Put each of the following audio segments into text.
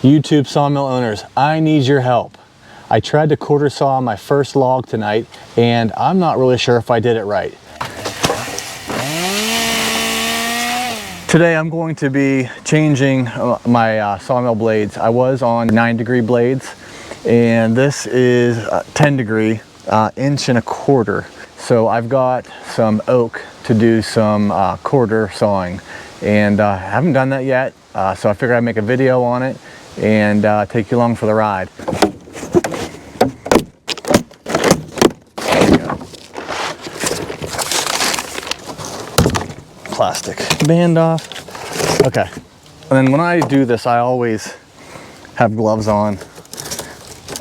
YouTube sawmill owners, I need your help. I tried to quarter saw my first log tonight, and I'm not really sure if I did it right. Today I'm going to be changing my sawmill blades. I was on 9-degree blades, and this is 10-degree, 1.25 inches. So I've got some oak to do some quarter sawing, and I haven't done that yet. So I figured I'd make a video on it and take you along for the ride. There we go. Plastic band off. Okay. And then when I do this, I always have gloves on,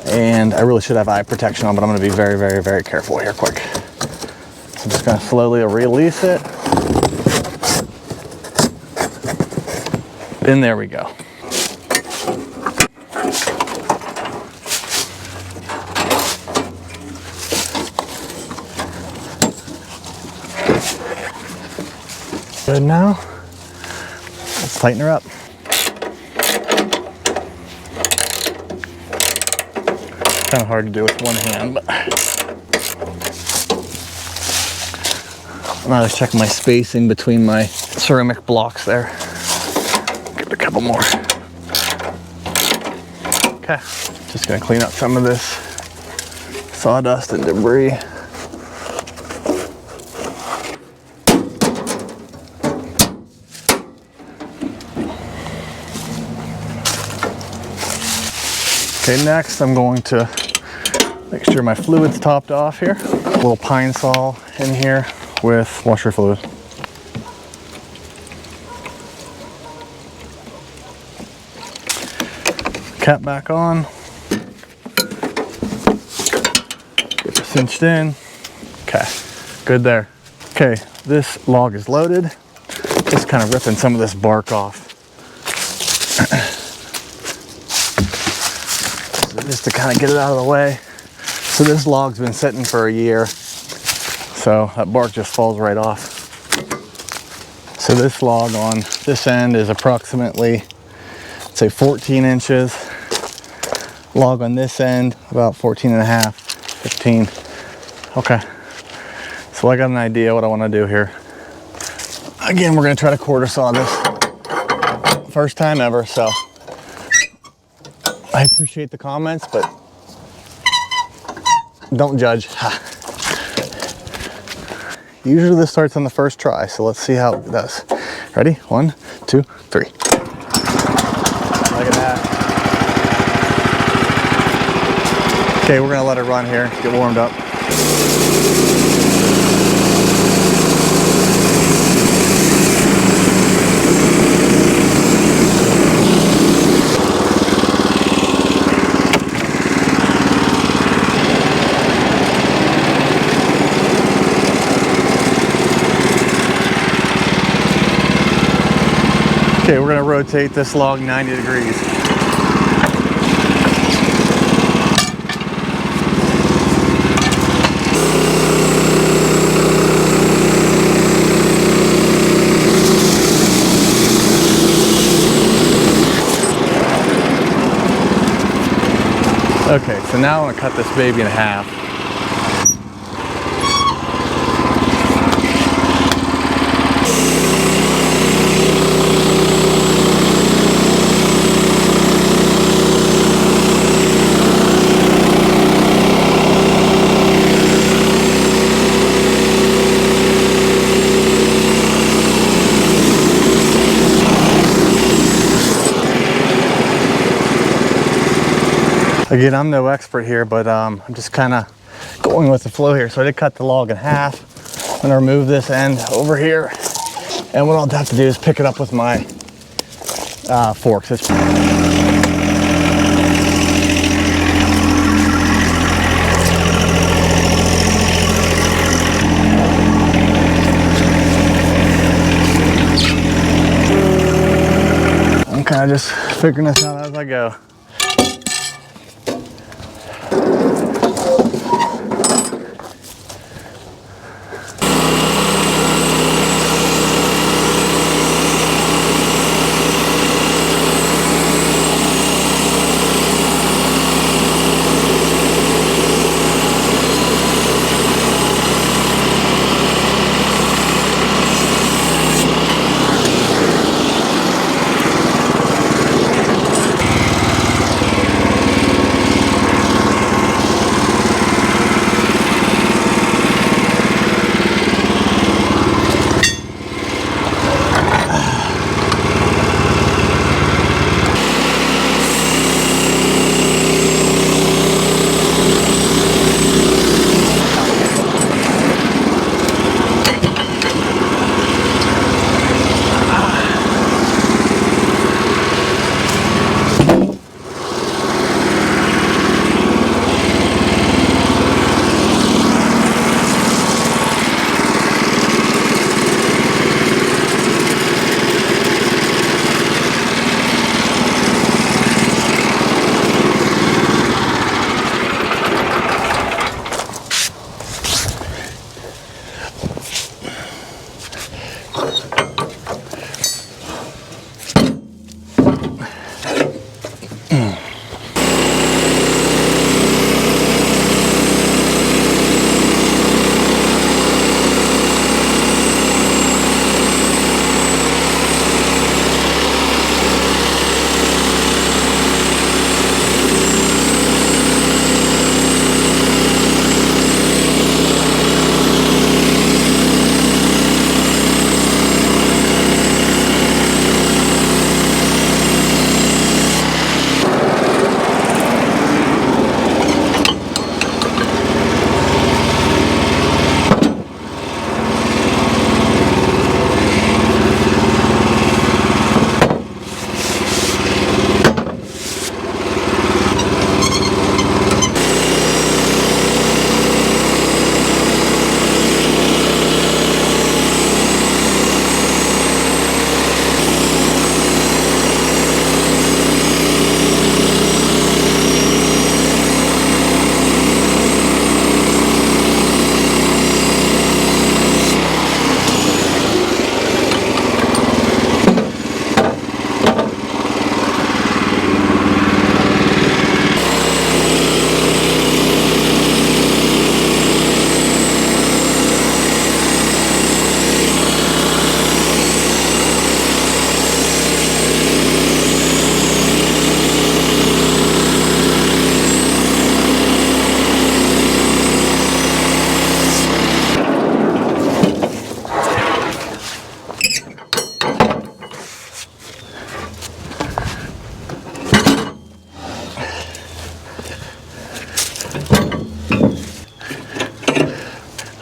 and I really should have eye protection on, but I'm going to be very, very, very careful here. Quick. So I'm just going to slowly release it. And there we go. Good now. Let's tighten her up. Kind of hard to do with one hand, but I'm just checking my spacing between my ceramic blocks there. Give it a couple more. Okay, just gonna clean up some of this sawdust and debris. Okay, next I'm going to make sure my fluid's topped off here. A little pine saw in here with washer fluid. Cap back on. Get this cinched in. Okay, good there. Okay, this log is loaded. Just kind of ripping some of this bark off. Just to kind of get it out of the way. So this log's been sitting for a year, so that bark just falls right off. So this log on this end is approximately, say, 14 inches. Log on this end about 14 and a half, 15. Okay, so I got an idea what I want to do here. Again, we're going to try to quarter saw this. First time ever, so I appreciate the comments, but don't judge. Usually this starts on the first try, so let's see how it does. Ready? 1, 2, 3. Look at that. Okay, we're gonna let it run here, get warmed up. Okay, we're gonna rotate this log 90 degrees. Okay, so now I'm gonna cut this baby in half. Again, I'm no expert here, but I'm just kind of going with the flow here. So I did cut the log in half. I'm gonna remove this end over here. And what I'll have to do is pick it up with my forks. I'm kind of just figuring this out as I go.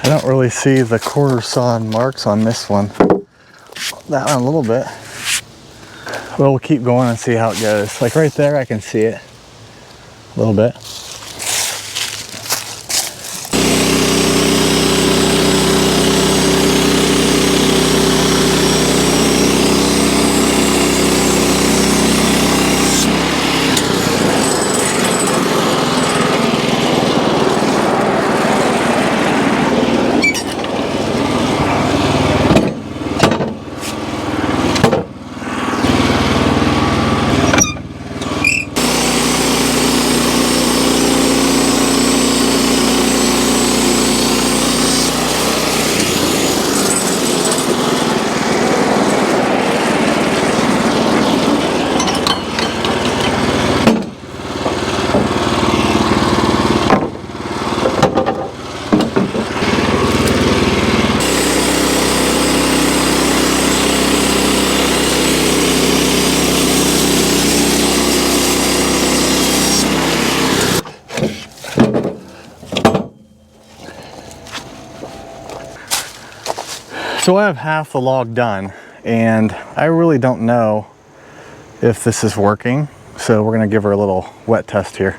don't really see the quarter sawed marks on this one. That one a little bit. Well, we'll keep going and see how it goes. Like right there, I can see it a little bit. So I have half the log done, and I really don't know if this is working. So we're gonna give her a little wet test here.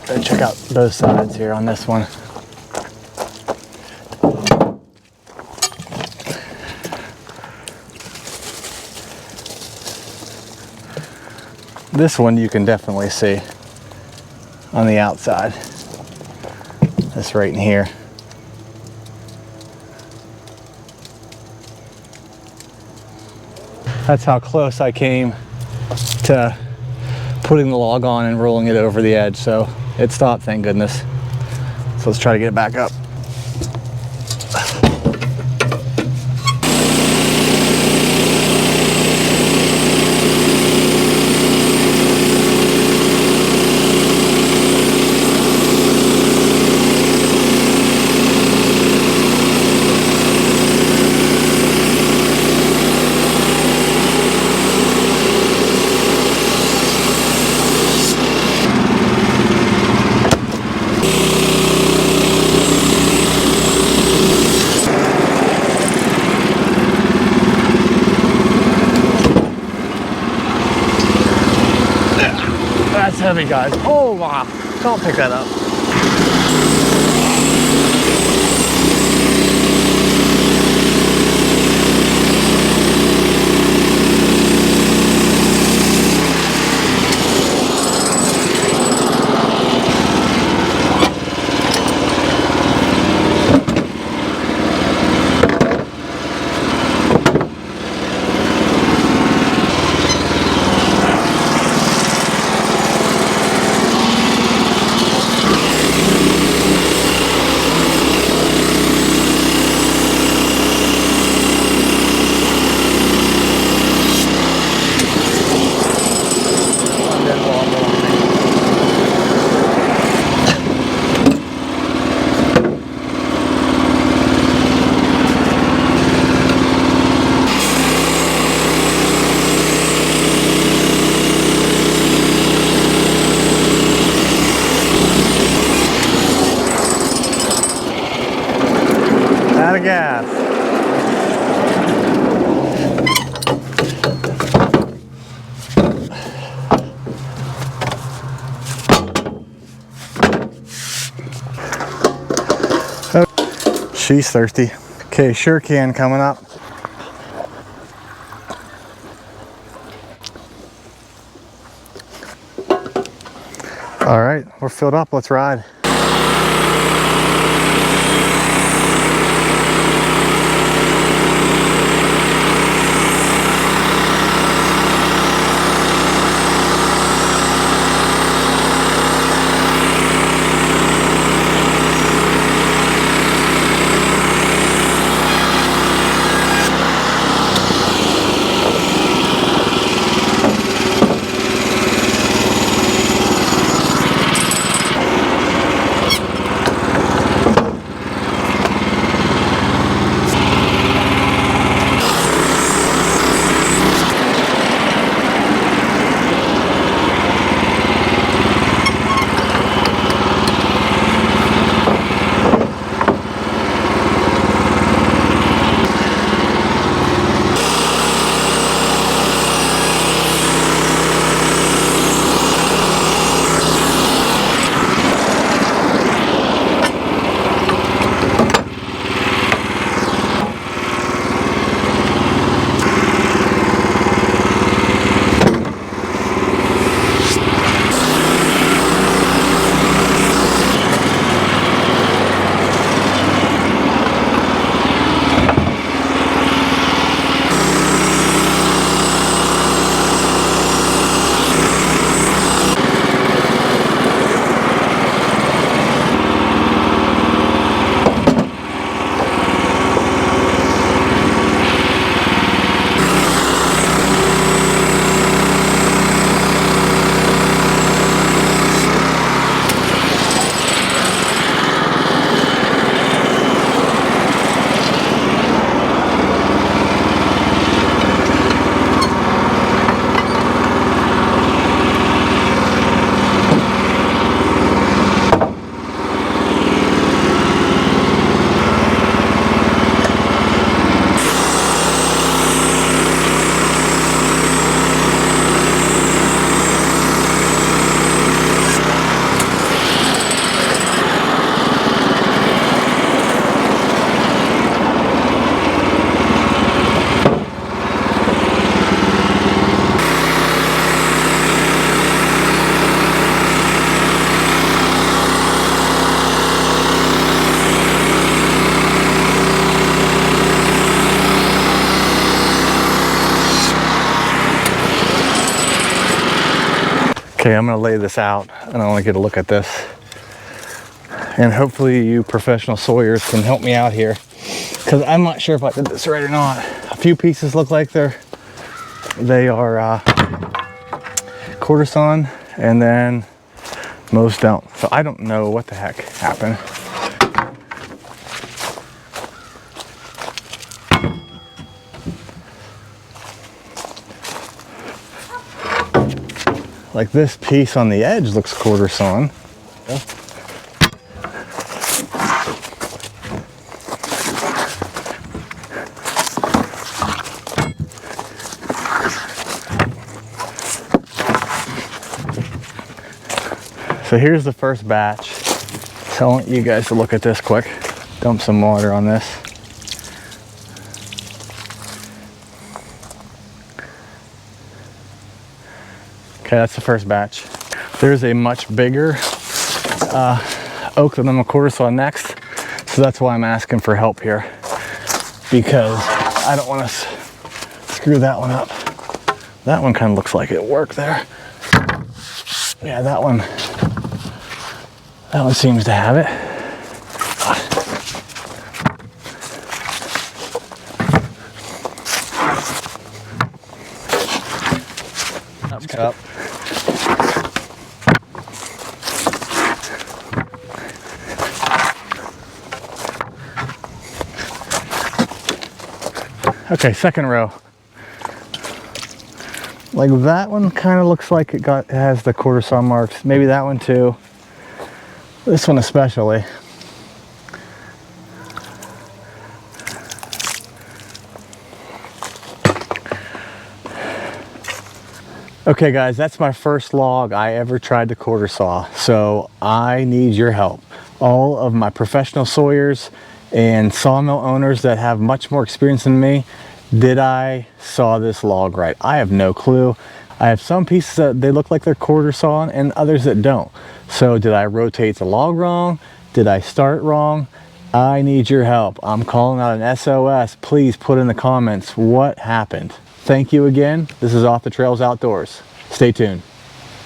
Gotta check out both sides here on this one. This one you can definitely see on the outside. This right in here. That's how close I came to putting the log on and rolling it over the edge. So it stopped, thank goodness. So let's try to get it back up. That's heavy, guys. Oh wow, don't pick that up. Out of gas. Oh, she's thirsty. Okay, sure can coming up. All right, we're filled up. Let's ride. Okay, I'm gonna lay this out and I wanna get a look at this. And hopefully you professional sawyers can help me out here, because I'm not sure if I did this right or not. A few pieces look like they are quarter sawn, and then most don't. So I don't know what the heck happened. Like this piece on the edge looks quarter sawn. So here's the first batch. So I want you guys to look at this quick. Dump some water on this. Okay, that's the first batch. There's a much bigger oak that I'm gonna quarter saw next. So that's why I'm asking for help here, because I don't want to screw that one up. That one kind of looks like it worked there. Yeah, that one seems to have it. Up. Okay, second row. Like that one kind of looks like it has the quarter saw marks. Maybe that one too. This one especially. Okay guys, that's my first log I ever tried to quarter saw. So I need your help. All of my professional sawyers and sawmill owners that have much more experience than me, did I saw this log right? I have no clue. I have some pieces that they look like they're quarter sawn and others that don't. So did I rotate the log wrong? Did I start wrong? I need your help. I'm calling out an SOS. Please put in the comments what happened. Thank you again. This is Off the Trails Outdoors. Stay tuned.